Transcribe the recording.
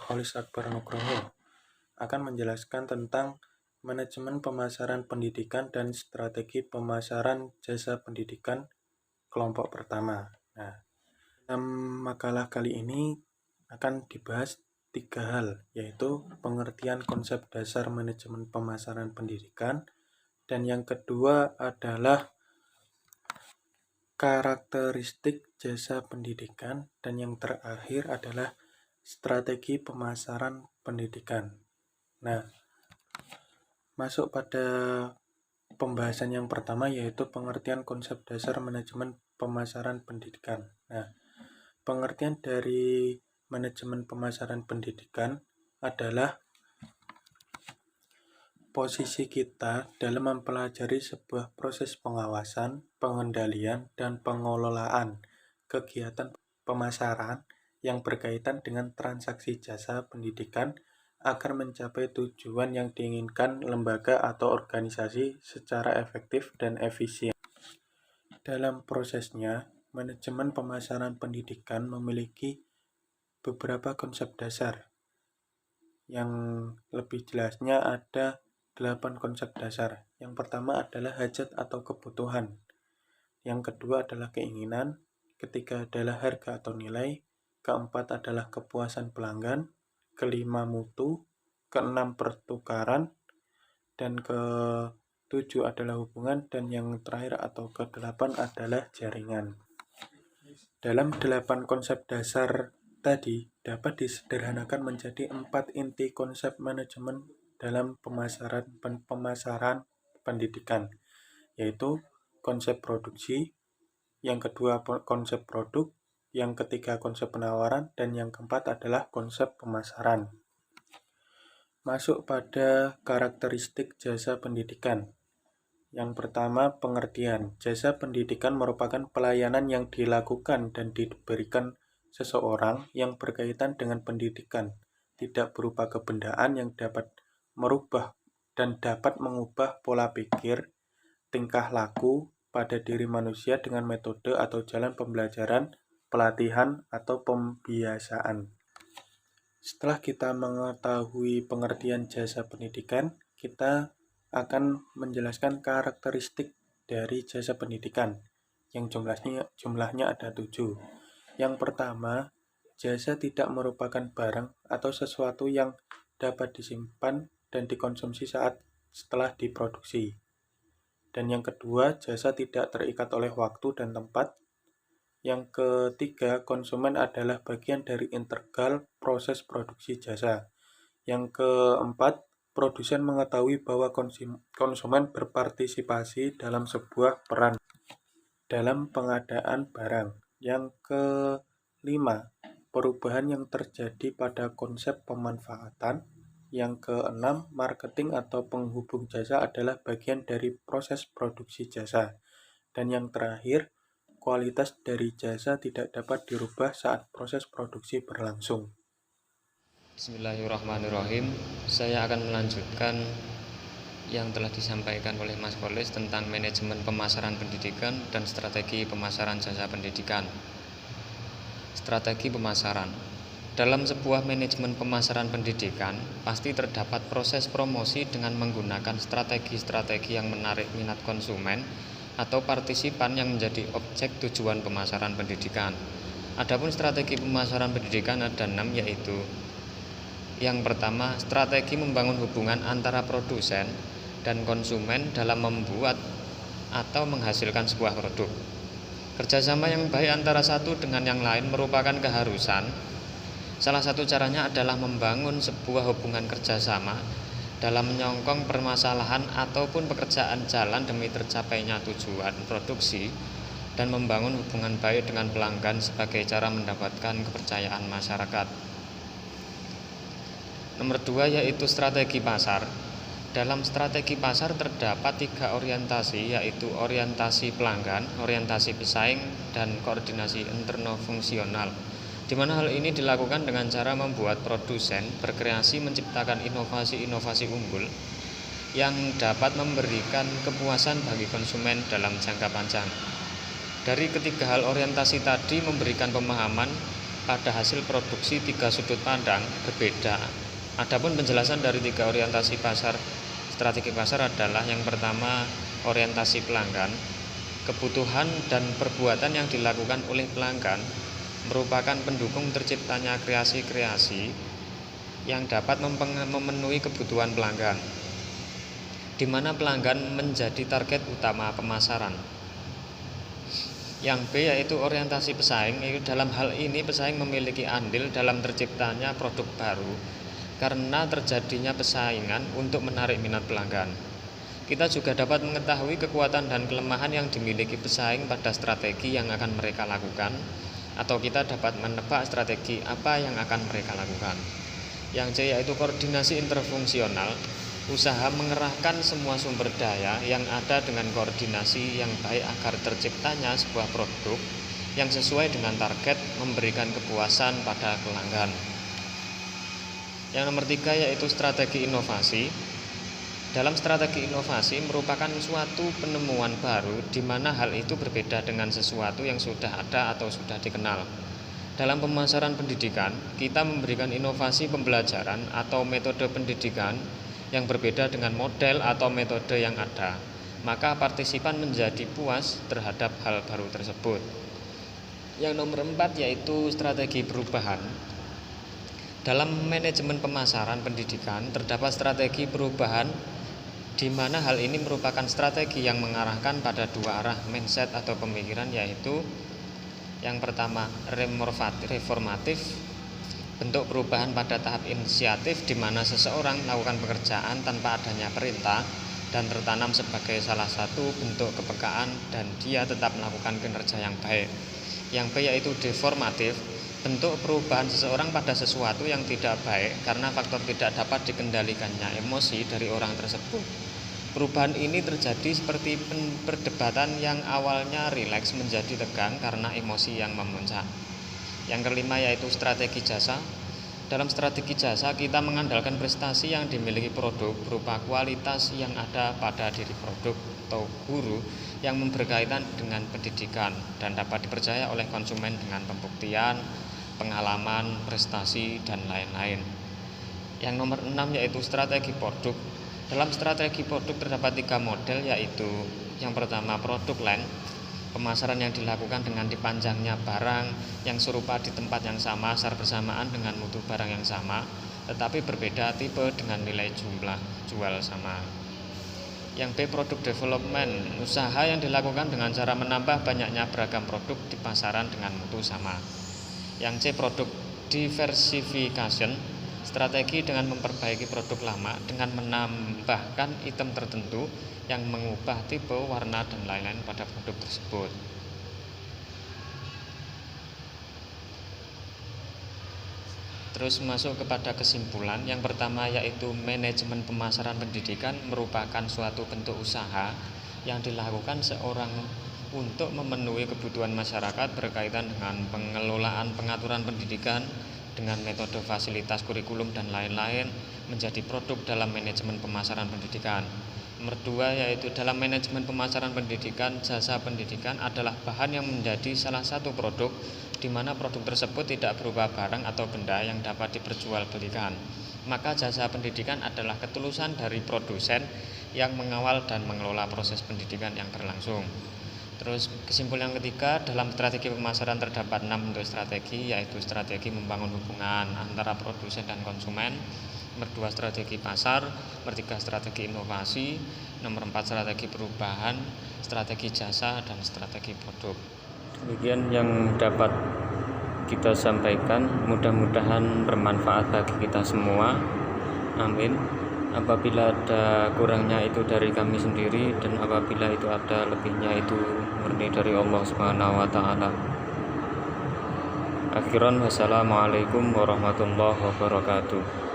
Holis Akbar Nugroho akan menjelaskan tentang manajemen pemasaran pendidikan dan strategi pemasaran jasa pendidikan kelompok pertama. Nah, dalam makalah kali ini akan dibahas 3 hal, yaitu pengertian konsep dasar manajemen pemasaran pendidikan, dan yang kedua adalah karakteristik jasa pendidikan, dan yang terakhir adalah strategi pemasaran pendidikan. Nah, masuk pada pembahasan yang pertama, yaitu pengertian konsep dasar manajemen pemasaran pendidikan. Nah, pengertian dari manajemen pemasaran pendidikan adalah posisi kita dalam mempelajari sebuah proses pengawasan, pengendalian, dan pengelolaan kegiatan pemasaran yang berkaitan dengan transaksi jasa pendidikan agar mencapai tujuan yang diinginkan lembaga atau organisasi secara efektif dan efisien. Dalam prosesnya, manajemen pemasaran pendidikan memiliki beberapa konsep dasar. Yang lebih jelasnya ada 8 konsep dasar. Yang pertama adalah hajat atau kebutuhan. Yang kedua adalah keinginan. Ketiga adalah harga atau nilai. Keempat adalah kepuasan pelanggan. Kelima mutu. Keenam pertukaran. Dan ketujuh adalah hubungan. Dan yang terakhir atau kedelapan adalah jaringan. Dalam 8 konsep dasar tadi dapat disederhanakan menjadi 4 inti konsep manajemen dalam pemasaran pendidikan, yaitu konsep produksi, yang kedua konsep produk, yang ketiga konsep penawaran, dan yang keempat adalah konsep pemasaran. Masuk pada karakteristik jasa pendidikan. Yang pertama, pengertian. Jasa pendidikan merupakan pelayanan yang dilakukan dan diberikan seseorang yang berkaitan dengan pendidikan, tidak berupa kebendaan yang dapat merubah dan dapat mengubah pola pikir, tingkah laku pada diri manusia dengan metode atau jalan pembelajaran, pelatihan, atau pembiasaan. Setelah kita mengetahui pengertian jasa pendidikan, kita akan menjelaskan karakteristik dari jasa pendidikan, yang jumlahnya ada 7. Yang pertama, jasa tidak merupakan barang atau sesuatu yang dapat disimpan dan dikonsumsi setelah diproduksi. Dan yang kedua, jasa tidak terikat oleh waktu dan tempat. Yang ketiga, konsumen adalah bagian dari integral proses produksi jasa. Yang keempat, produsen mengetahui bahwa konsumen berpartisipasi dalam sebuah peran dalam pengadaan barang. Yang kelima, perubahan yang terjadi pada konsep pemanfaatan. Yang keenam, marketing atau penghubung jasa adalah bagian dari proses produksi jasa. Dan yang terakhir, kualitas dari jasa tidak dapat dirubah saat proses produksi berlangsung. Bismillahirrahmanirrahim. Saya akan melanjutkan yang telah disampaikan oleh Mas Kholis tentang manajemen pemasaran pendidikan dan strategi pemasaran jasa pendidikan. Strategi pemasaran. Dalam sebuah manajemen pemasaran pendidikan, pasti terdapat proses promosi dengan menggunakan strategi-strategi yang menarik minat konsumen atau partisipan yang menjadi objek tujuan pemasaran pendidikan. Adapun strategi pemasaran pendidikan ada 6, yaitu yang pertama, strategi membangun hubungan antara produsen dan konsumen dalam membuat atau menghasilkan sebuah produk. Kerjasama yang baik antara satu dengan yang lain merupakan keharusan. Salah satu caranya adalah membangun sebuah hubungan kerjasama dalam menyongkong permasalahan ataupun pekerjaan jalan demi tercapainya tujuan produksi, dan membangun hubungan baik dengan pelanggan sebagai cara mendapatkan kepercayaan masyarakat. Nomor 2 yaitu strategi pasar. Dalam strategi pasar terdapat 3 orientasi, yaitu orientasi pelanggan, orientasi pesaing, dan koordinasi interno-fungsional, di mana hal ini dilakukan dengan cara membuat produsen berkreasi menciptakan inovasi-inovasi unggul yang dapat memberikan kepuasan bagi konsumen dalam jangka panjang. Dari ketiga hal orientasi tadi memberikan pemahaman pada hasil produksi 3 sudut pandang berbeda. Adapun penjelasan dari 3 orientasi pasar strategi pasar adalah yang pertama orientasi pelanggan. Kebutuhan dan perbuatan yang dilakukan oleh pelanggan merupakan pendukung terciptanya kreasi-kreasi yang dapat memenuhi kebutuhan pelanggan, di mana pelanggan menjadi target utama pemasaran. Yang B yaitu orientasi pesaing. Dalam hal ini pesaing memiliki andil dalam terciptanya produk baru karena terjadinya persaingan untuk menarik minat pelanggan. Kita juga dapat mengetahui kekuatan dan kelemahan yang dimiliki pesaing pada strategi yang akan mereka lakukan, atau kita dapat menebak strategi apa yang akan mereka lakukan. Yang C yaitu koordinasi interfungsional. Usaha mengerahkan semua sumber daya yang ada dengan koordinasi yang baik agar terciptanya sebuah produk yang sesuai dengan target, memberikan kepuasan pada pelanggan. Yang nomor 3 yaitu strategi inovasi. Dalam strategi inovasi merupakan suatu penemuan baru di mana hal itu berbeda dengan sesuatu yang sudah ada atau sudah dikenal. Dalam pemasaran pendidikan, kita memberikan inovasi pembelajaran atau metode pendidikan yang berbeda dengan model atau metode yang ada, maka partisipan menjadi puas terhadap hal baru tersebut. Yang nomor 4 yaitu strategi perubahan. Dalam manajemen pemasaran pendidikan terdapat strategi perubahan, di mana hal ini merupakan strategi yang mengarahkan pada 2 arah mindset atau pemikiran, yaitu yang pertama reformatif, bentuk perubahan pada tahap inisiatif di mana seseorang melakukan pekerjaan tanpa adanya perintah dan tertanam sebagai salah satu bentuk kepekaan dan dia tetap melakukan kinerja yang baik. Yang B yaitu deformatif, bentuk perubahan seseorang pada sesuatu yang tidak baik karena faktor tidak dapat dikendalikannya emosi dari orang tersebut. Perubahan ini terjadi seperti perdebatan yang awalnya rileks menjadi tegang karena emosi yang memuncak. Yang kelima yaitu strategi jasa. Dalam strategi jasa kita mengandalkan prestasi yang dimiliki produk berupa kualitas yang ada pada diri produk atau guru yang berkaitan dengan pendidikan dan dapat dipercaya oleh konsumen dengan pembuktian, pengalaman, prestasi, dan lain-lain. Yang nomor 6 yaitu strategi produk. Dalam strategi produk terdapat 3 model, yaitu yang pertama produk line. Pemasaran yang dilakukan dengan dipanjangnya barang yang serupa di tempat yang sama secara bersamaan dengan mutu barang yang sama, tetapi berbeda tipe dengan nilai jumlah jual sama. Yang B product development, usaha yang dilakukan dengan cara menambah banyaknya beragam produk di pasaran dengan mutu sama. Yang C product diversification, strategi dengan memperbaiki produk lama dengan menambahkan item tertentu yang mengubah tipe, warna, dan lain-lain pada produk tersebut. Terus masuk kepada kesimpulan. Yang pertama yaitu manajemen pemasaran pendidikan merupakan suatu bentuk usaha yang dilakukan seorang untuk memenuhi kebutuhan masyarakat berkaitan dengan pengelolaan pengaturan pendidikan dengan metode fasilitas kurikulum dan lain-lain menjadi produk dalam manajemen pemasaran pendidikan. Nomor 2 yaitu dalam manajemen pemasaran pendidikan, jasa pendidikan adalah bahan yang menjadi salah satu produk di mana produk tersebut tidak berupa barang atau benda yang dapat diperjualbelikan. Maka jasa pendidikan adalah ketulusan dari produsen yang mengawal dan mengelola proses pendidikan yang berlangsung. Terus kesimpulan yang ketiga, dalam strategi pemasaran terdapat 6 bentuk strategi, yaitu strategi membangun hubungan antara produsen dan konsumen, nomor 2 strategi pasar, nomor 3 strategi inovasi, nomor 4 strategi perubahan, strategi jasa, dan strategi produk. Demikian yang dapat kita sampaikan, mudah-mudahan bermanfaat bagi kita semua. Amin. Apabila ada kurangnya itu dari kami sendiri, dan apabila itu ada lebihnya itu murni dari Allah Subhanahu wa taala. Akhiran, wassalamualaikum warahmatullahi wabarakatuh.